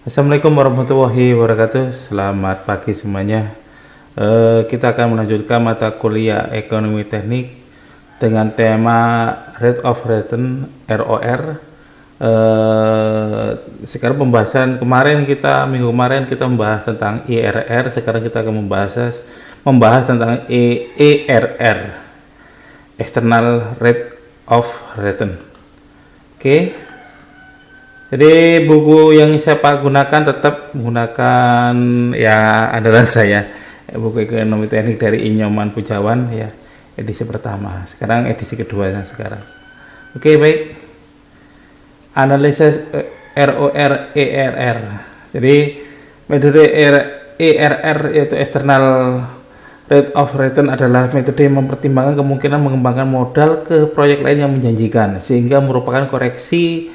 Assalamualaikum warahmatullahi wabarakatuh. Selamat pagi semuanya. Kita akan melanjutkan mata kuliah ekonomi teknik dengan tema rate of return (ROR). Sekarang pembahasan minggu kemarin kita membahas tentang IRR. Sekarang kita akan membahas tentang ERR, external rate of return. Oke. Jadi buku yang saya gunakan tetap menggunakan ya andalan saya, buku ekonomi teknik dari Inyoman Pujawan ya, edisi pertama. Sekarang edisi kedua sekarang. Oke, baik. Analisis ROR ERR. Jadi metode ERR yaitu external rate of return adalah metode yang mempertimbangkan kemungkinan mengembangkan modal ke proyek lain yang menjanjikan sehingga merupakan koreksi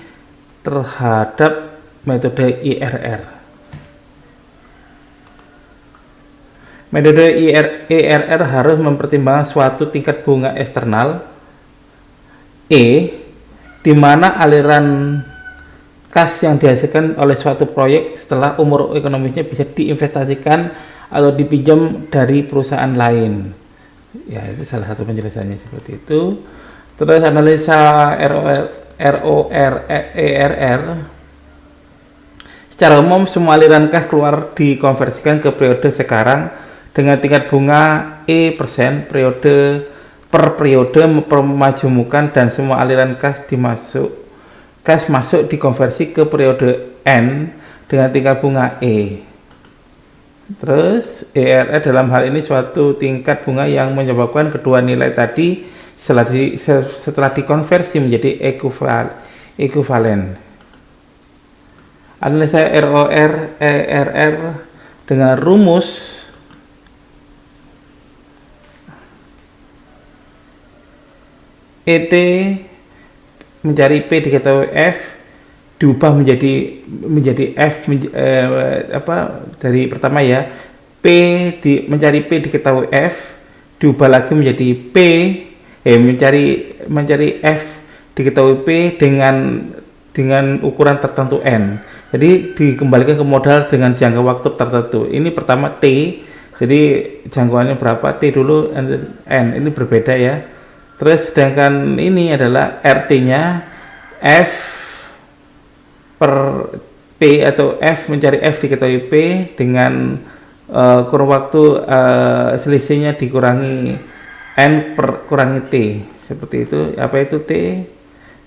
terhadap metode IRR. Metode IRR harus mempertimbangkan suatu tingkat bunga eksternal di mana aliran kas yang dihasilkan oleh suatu proyek setelah umur ekonomisnya bisa diinvestasikan atau dipinjam dari perusahaan lain. Ya, itu salah satu penjelasannya seperti itu. Terus analisa ROR ERR. Secara umum semua aliran kas keluar dikonversikan ke periode sekarang dengan tingkat bunga E% per periode memajumukan, dan semua aliran kas masuk dikonversi ke periode N dengan tingkat bunga E. Terus ERR dalam hal ini suatu tingkat bunga yang menyebabkan kedua nilai tadi setelah dikonversi menjadi ekuivalen. Analisa ROR ERR dengan rumus ET mencari P diketahui F diubah menjadi F dari pertama ya, mencari P diketahui F diubah lagi menjadi mencari F diketahui P dengan ukuran tertentu N. Jadi dikembalikan ke modal dengan jangka waktu tertentu. Ini pertama T, jadi jangkauannya berapa, T dulu, N ini berbeda ya. Terus sedangkan ini adalah RT-nya F per P atau F mencari F diketahui P dengan kurun waktu selisihnya dikurangi N kurangi T, seperti itu. Apa itu T?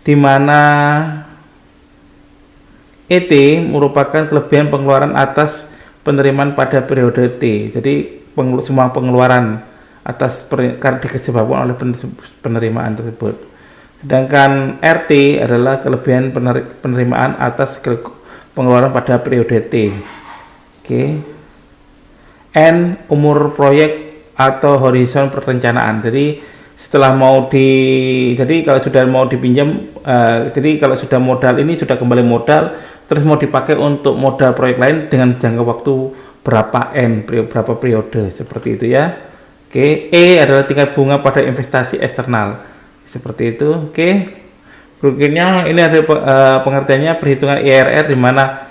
Di mana ET merupakan kelebihan pengeluaran atas penerimaan pada periode T. Jadi semua pengeluaran atas karena disebabkan oleh penerimaan tersebut. Sedangkan RT adalah kelebihan penerimaan atas pengeluaran pada periode T. Oke. N umur proyek atau horizon perencanaan. Jadi kalau sudah mau dipinjam, jadi kalau sudah modal ini sudah kembali modal, terus mau dipakai untuk modal proyek lain dengan jangka waktu berapa periode, seperti itu ya. Oke. E adalah tingkat bunga pada investasi eksternal, seperti itu. Oke. Berikutnya ini ada pengertiannya perhitungan IRR, di mana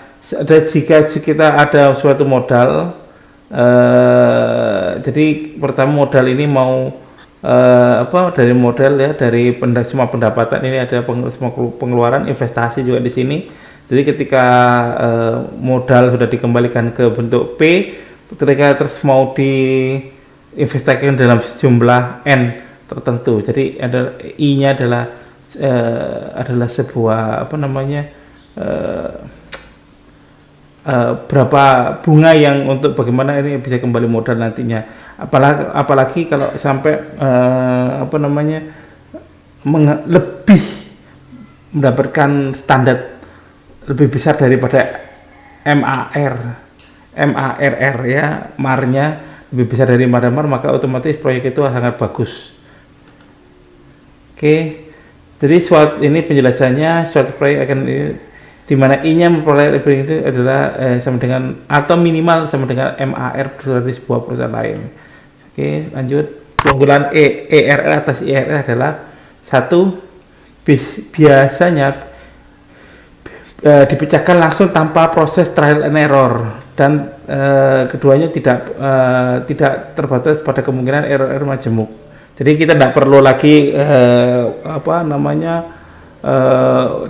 jika kita ada suatu modal. Jadi pertama modal ini mau dari modal ya, dari semua pendapatan ini ada semua pengeluaran, investasi juga di sini. Jadi ketika modal sudah dikembalikan ke bentuk P, ketika terus mau diinvestasikan dalam jumlah N tertentu. Jadi ada I-nya adalah sebuah berapa bunga yang untuk bagaimana ini bisa kembali modal nantinya, apalagi kalau sampai lebih mendapatkan standar lebih besar daripada MARR ya, MAR-nya lebih besar dari MAR, maka otomatis proyek itu sangat bagus. Oke. Jadi ini penjelasannya, suatu proyek akan di mana I-nya memperoleh rating itu adalah sama dengan atau minimal sama dengan MAR dari sebuah perusahaan lain. Oke, lanjut. Keunggulan ERR atas IRR adalah satu, biasanya dipecahkan langsung tanpa proses trial and error, dan keduanya tidak terbatas pada kemungkinan error majemuk. Jadi kita tidak perlu lagi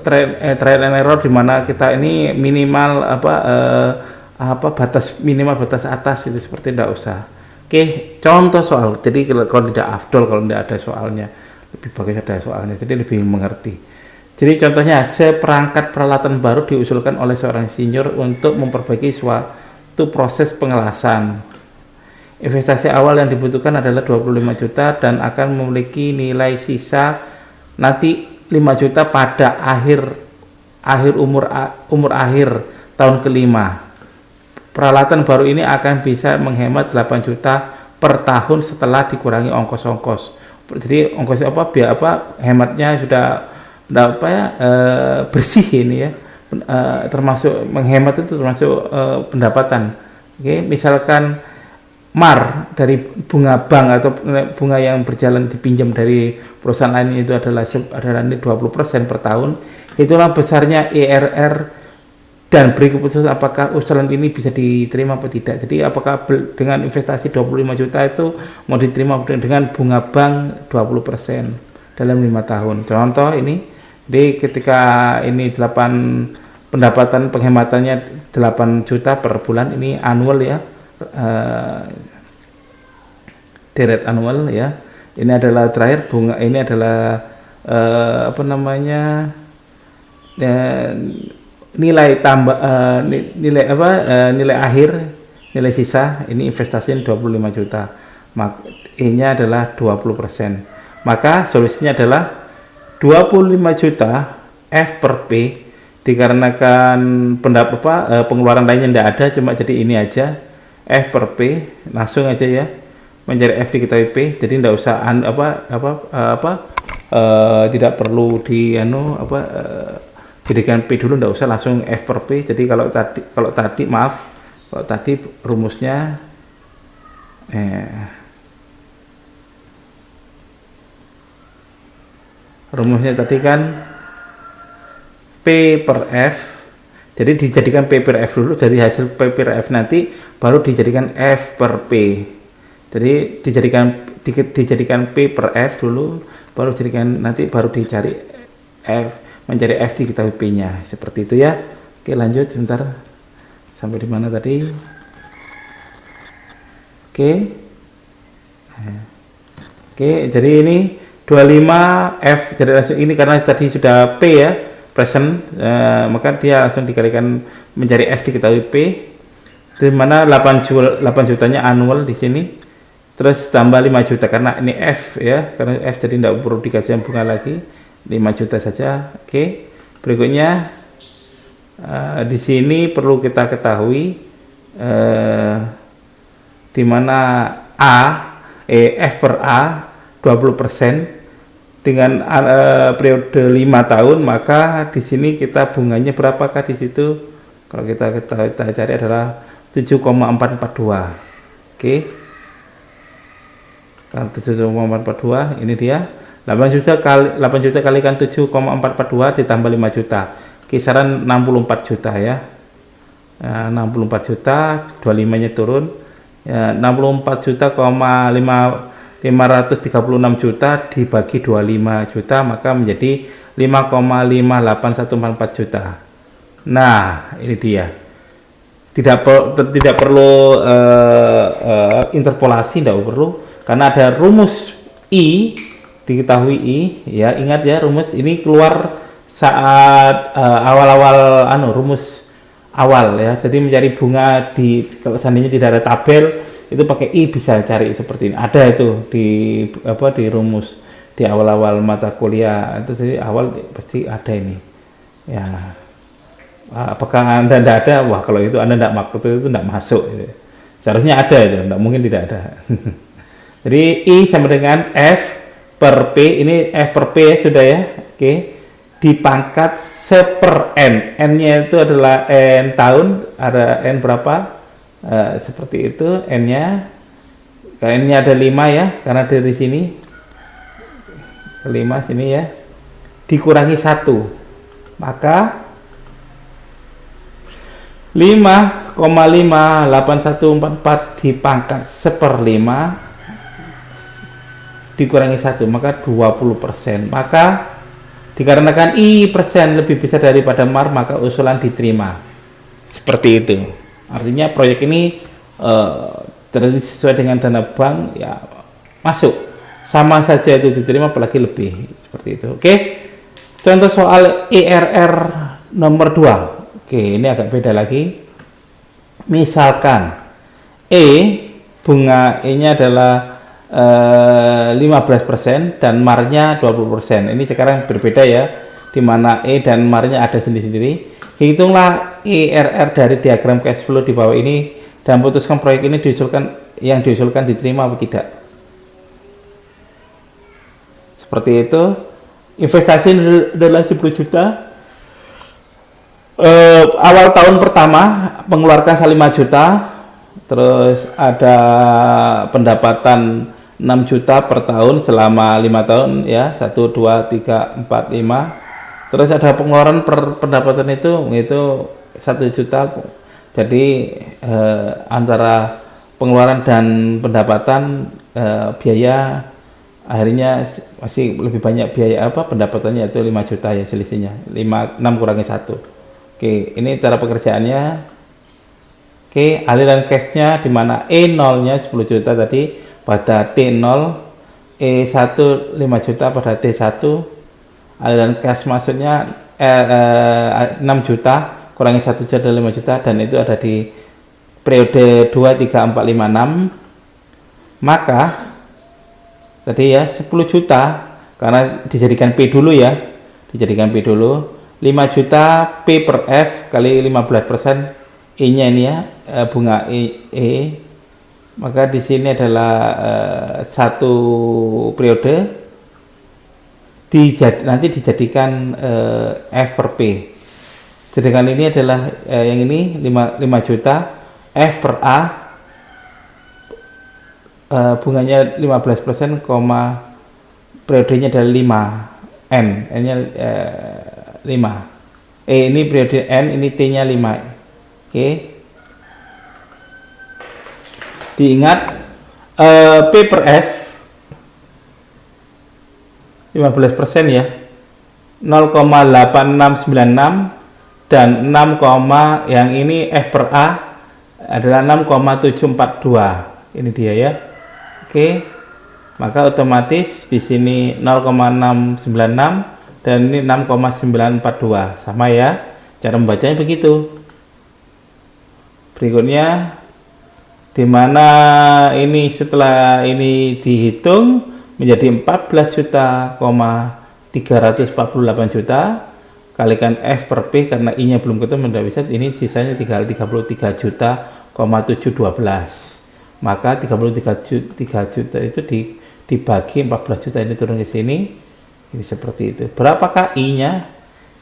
trial and error di mana kita ini minimal batas minimal batas atas itu, seperti tidak usah. Oke, contoh soal. Jadi kalau tidak afdol kalau tidak ada soalnya, lebih bagus ada soalnya, jadi lebih mengerti. Jadi contohnya, seperangkat peralatan baru diusulkan oleh seorang insinyur untuk memperbaiki suatu proses pengelasan. Investasi awal yang dibutuhkan adalah 25 juta dan akan memiliki nilai sisa nanti 5 juta pada akhir umur akhir tahun kelima. Peralatan baru ini akan bisa menghemat 8 juta per tahun setelah dikurangi ongkos-ongkos. Jadi ongkos hematnya sudah bersih ini ya. Termasuk menghemat itu termasuk pendapatan. Oke, misalkan MAR dari bunga bank atau bunga yang berjalan dipinjam dari perusahaan lain itu adalah 20% per tahun. Itulah besarnya ERR dan beri keputusan apakah usulan ini bisa diterima atau tidak. Jadi apakah dengan investasi 25 juta itu mau diterima dengan bunga bank 20% dalam 5 tahun. Contoh ini, jadi ketika ini 8 pendapatan penghematannya 8 juta per bulan, ini annual ya, direct annual ya. Ini adalah terakhir bunga, ini adalah nilai tambah nilai akhir, nilai sisa ini investasi 25 juta. E-nya adalah 20%. Maka solusinya adalah 25 juta F per P, dikarenakan pengeluaran lainnya tidak ada, cuma jadi ini aja F per P, langsung aja ya mencari F diketahui P. Jadi tidak usah tidak perlu jadikan P dulu, tidak usah, langsung F per P. Jadi kalau tadi rumusnya tadi kan P per F, jadi dijadikan P per F dulu, dari hasil P per F nanti baru dijadikan F per P. Jadi dijadikan P per F dulu, baru dicari F, mencari F diketahui P-nya, seperti itu ya. Oke, lanjut sebentar. Sampai di mana tadi? Oke, jadi ini 25 F, jadi ini karena tadi sudah P ya, present, maka dia langsung dikalikan mencari F diketahui P, di mana 8 jutanya annual di sini, terus tambah 5 juta karena ini F ya, karena F jadi tidak perlu dikasih bunga lagi, 5 juta saja. Oke, berikutnya di sini perlu kita ketahui di mana F per A 20% dengan periode 5 tahun, maka di sini kita bunganya berapakah di situ? Kalau kita cari adalah 7,442. Oke. Kalau 7,442 ini dia 8 juta kalikan 7,442 ditambah 5 juta, kisaran 64 juta ya. 64 juta, 25 nya turun ya, 64 juta, 536 juta dibagi 25 juta, maka menjadi 5,58144 juta. Nah, ini dia. Tidak perlu interpolasi, tidak perlu, karena ada rumus I, diketahui I ya. Ingat ya, rumus ini keluar saat awal-awal rumus awal ya. Jadi mencari bunga kalau seandainya tidak ada tabel itu pakai I bisa cari seperti ini. Ada itu di rumus di awal-awal mata kuliah itu, jadi awal pasti ada ini. Ya. Apakah Anda tidak ada? Wah, kalau itu Anda tidak maksud itu tidak masuk. Gitu. Seharusnya ada itu, tidak mungkin tidak ada. Jadi I sama dengan F per P, ini F per P ya, sudah ya. Oke. Dipangkat seper N. N-nya itu adalah N tahun, ada N berapa? Seperti itu N-nya. N-nya ada 5 ya, karena dari sini 5 sini ya. Dikurangi 1. Maka 5,58144 dipangkat 1/5 dikurangi 1, maka 20%. Maka dikarenakan I persen lebih besar daripada MAR, maka usulan diterima. Seperti itu. Artinya proyek ini sesuai dengan dana bank ya masuk. Sama saja itu diterima, apalagi lebih. Seperti itu. Oke. Contoh soal ERR nomor 2. Oke, ini agak beda lagi. Misalkan bunga E-nya adalah 15% dan MAR-nya 20%. Ini sekarang berbeda ya, di mana E dan MAR-nya ada sendiri-sendiri. Hitunglah ERR dari diagram cash flow di bawah ini dan putuskan proyek ini yang diusulkan diterima atau tidak. Seperti itu. Investasi adalah 10 juta. Awal tahun pertama mengeluarkan 5 juta. Terus ada pendapatan 6 juta per tahun selama 5 tahun ya, 1, 2, 3, 4, 5. Terus ada pengeluaran per pendapatan itu 1 juta. Jadi antara pengeluaran dan pendapatan biaya akhirnya masih lebih banyak biaya pendapatannya, itu 5 juta ya selisihnya. 6 kurangi 1. Oke, ini cara pekerjaannya. Oke, aliran cashnya di mana E0-nya 10 juta tadi pada T0, E1 5 juta pada T1. Aliran cash maksudnya 6 juta kurangi 1 juta 5 juta, dan itu ada di periode 2, 3, 4, 5, 6. Maka tadi ya 10 juta karena dijadikan P dulu ya, 5 juta P per F kali 15%. E-nya ini ya, bunga E. Maka di sini adalah satu periode nanti dijadikan F per P. Sedangkan ini adalah yang ini 5 juta F per A, bunganya 15%, periodenya adalah 5 N nya 5. Ini periode N, ini T nya 5. Oke. Diingat P per F 15% ya, 0,8696, dan 6, yang ini F per A adalah 6,742. Ini dia ya. Oke. Maka otomatis di sini 0,696 dan ini 6,942. Sama ya. Cara membacanya begitu. Berikutnya, di mana ini setelah ini dihitung menjadi 14 juta, 348 juta, kalikan F per P karena I-nya belum ketemu, tidak bisa, ini sisanya 33 juta, 712. Maka 33 juta itu dibagi 14 juta ini turun ke sini. Ini seperti itu. Berapakah I-nya?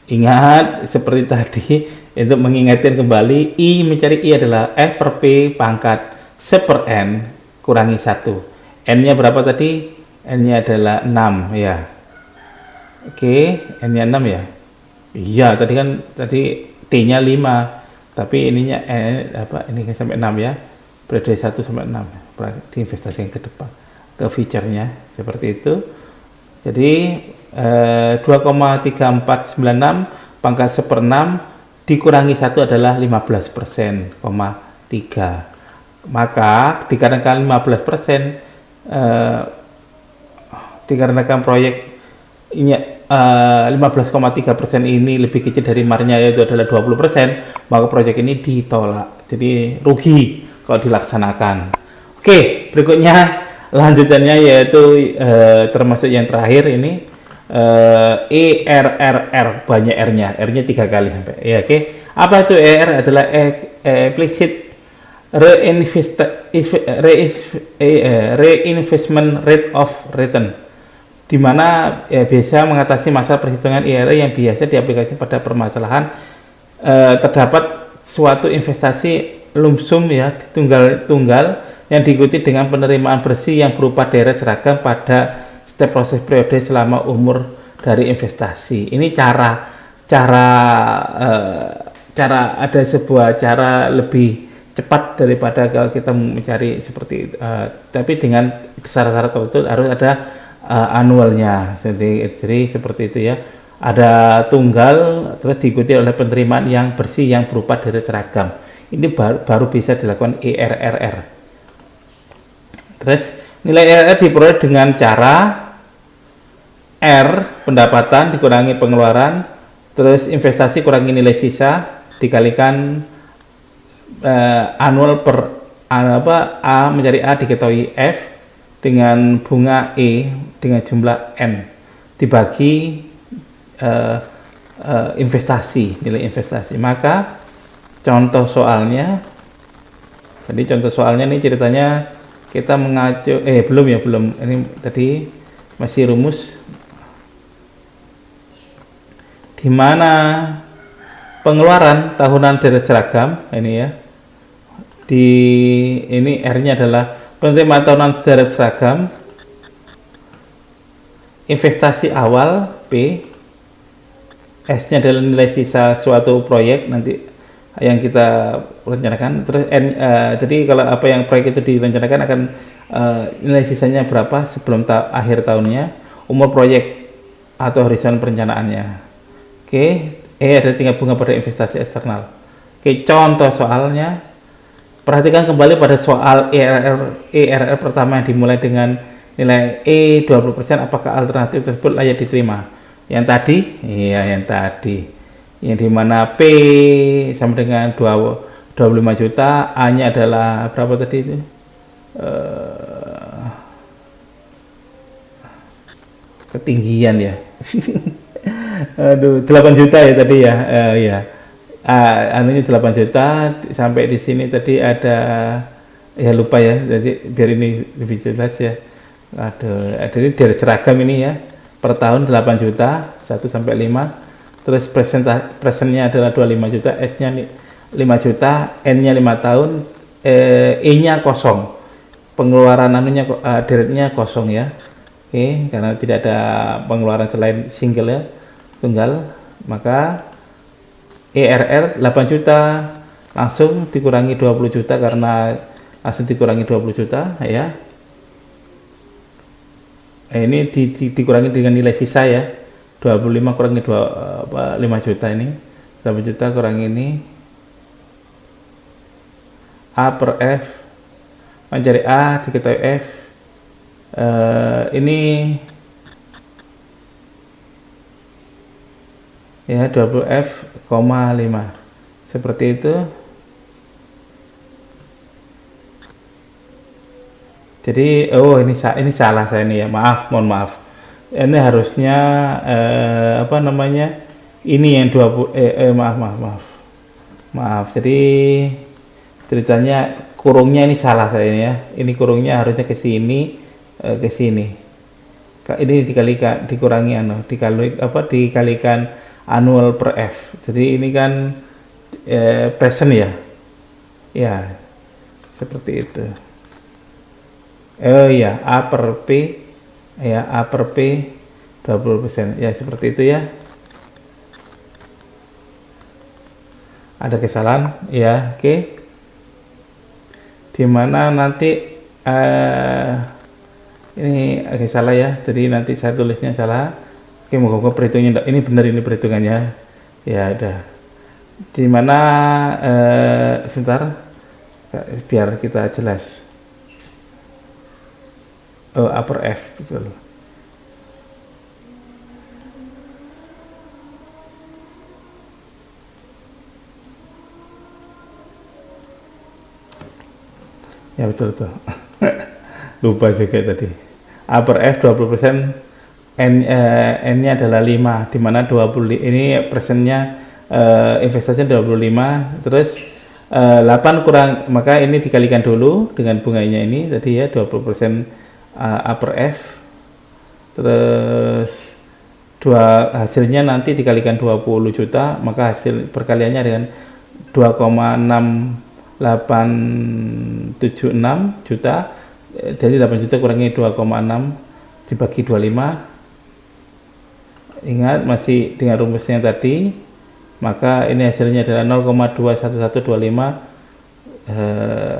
Ingat seperti tadi, untuk mengingatkan kembali, I mencari I adalah F per P pangkat 1 per N kurangi 1. N-nya berapa tadi? N-nya adalah 6 ya. Oke, N-nya 6 ya. Iya, tadi T-nya 5. Tapi ininya ini kan sampai 6 ya. Periode 1 sampai 6. Berarti investasi yang ke depan, ke feature-nya seperti itu. Jadi 2,3496 pangkat 1 per 6 dikurangi 1 adalah 15%, 3. Maka dikarenakan 15%, dikarenakan proyek ini 15,3% ini lebih kecil dari MAR-nya, yaitu adalah 20%, maka proyek ini ditolak. Jadi rugi kalau dilaksanakan. Oke, berikutnya lanjutannya yaitu termasuk yang terakhir ini ERRR, banyak R-nya 3 kali sampai ya. Oke. Apa itu ER? Adalah implicit reinvestment rate of return, di mana biasa mengatasi masalah perhitungan IRR yang biasa diaplikasikan pada permasalahan terdapat suatu investasi lump sum ya, tunggal yang diikuti dengan penerimaan bersih yang berupa deret seragam pada setiap proses periode selama umur dari investasi. Ini cara ada sebuah cara lebih cepat daripada kalau kita mencari seperti itu. Tapi dengan syarat-syarat tertentu harus ada annualnya. Jadi seperti itu ya. Ada tunggal terus diikuti oleh penerimaan yang bersih yang berupa deret seragam. Ini baru bisa dilakukan ERRR. Terus nilai ERRR diperoleh dengan cara R pendapatan dikurangi pengeluaran, terus investasi kurangi nilai sisa dikalikan annual per A mencari A diketahui F dengan bunga E dengan jumlah N dibagi investasi, nilai investasi. Maka contoh soalnya, tadi contoh soalnya ini ceritanya kita mengacu, belum, ini tadi masih rumus, di mana pengeluaran tahunan deret seragam ini ya, ini R-nya adalah penerimaan tahunan deret seragam, investasi awal P, S-nya adalah nilai sisa suatu proyek nanti yang kita rencanakan. Terus jadi kalau apa yang proyek itu direncanakan akan nilai sisanya berapa sebelum akhir tahunnya, umur proyek atau horizon perencanaannya. Oke, ada tingkat bunga pada investasi eksternal. Oke, contoh soalnya, perhatikan kembali pada soal ERR pertama yang dimulai dengan nilai E 20%, apakah alternatif tersebut layak diterima? Yang tadi, yang dimana P sama dengan 25 juta, A-nya adalah berapa tadi itu? Ketinggian ya. Aduh, 8 juta ya tadi ya. Anunya 8 juta, sampai di sini tadi ada, ya lupa ya, jadi biar ini lebih jelas ya. Aduh, jadi dari seragam ini ya, per tahun 8 juta 1 sampai 5, terus presennya adalah 25 juta, S-nya 5 juta, N-nya 5 tahun, E-nya kosong, pengeluaran deretnya kosong ya. Oke, karena tidak ada pengeluaran selain single ya, tunggal, maka ERR 8 juta langsung dikurangi 20 juta karena langsung dikurangi 20 juta ya. Ini dikurangi dengan nilai sisa ya, 25 kurangi 5 juta ini, 8 juta kurangi ini, A per F, mencari A diketahui F, ini ya 20F, 5 seperti itu. Jadi ini salah saya ini ya, mohon maaf. Ini harusnya ini yang 20 maaf. Jadi ceritanya kurungnya ini salah saya ini ya. Ini kurungnya harusnya ke sini, ke sini. Ini dikalikan annual per F. Jadi ini kan present ya. Ya. Seperti itu. A per P ya, A per P 20% ya, seperti itu ya. Ada kesalahan ya, oke. Dimana nanti ini agak salah ya, jadi nanti saya tulisnya salah. Oke, moga-moga perhitungannya ini benar, ini perhitungannya ya. Udah, dimana sebentar biar kita jelas. A per F betul. Ya betul. Lupa juga tadi. A per F 20%, N-nya adalah 5, di mana 20 ini persennya investasinya 25, terus 8 kurang, maka ini dikalikan dulu dengan bunganya ini tadi ya, 20% A per F, terus hasilnya nanti dikalikan 20 juta, maka hasil perkaliannya dengan 2,6876 juta, jadi 8 juta kurangi 2,6 dibagi 25. Ingat masih dengan rumusnya tadi maka ini hasilnya adalah 0,21125.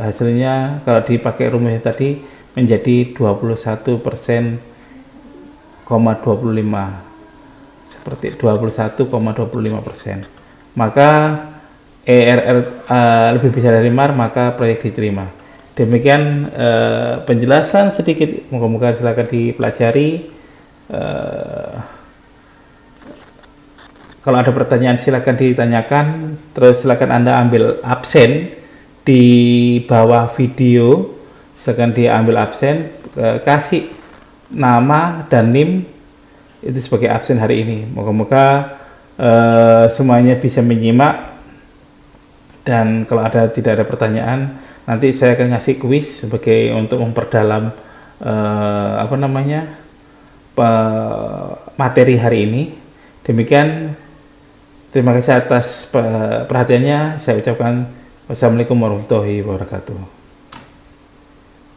Hasilnya kalau dipakai rumusnya tadi menjadi 21%,25, seperti 21,25%. Maka ERR lebih besar dari MAR, maka proyek diterima. Demikian penjelasan sedikit, moga-moga silakan dipelajari. Kalau ada pertanyaan silakan ditanyakan, terus silakan Anda ambil absen di bawah video, silakan diambil absen, kasih nama dan NIM itu sebagai absen hari ini. Moga-moga semuanya bisa menyimak, dan kalau tidak ada pertanyaan, nanti saya akan ngasih kuis sebagai untuk memperdalam materi hari ini. Demikian, terima kasih atas perhatiannya. Saya ucapkan wassalamualaikum warahmatullahi wabarakatuh.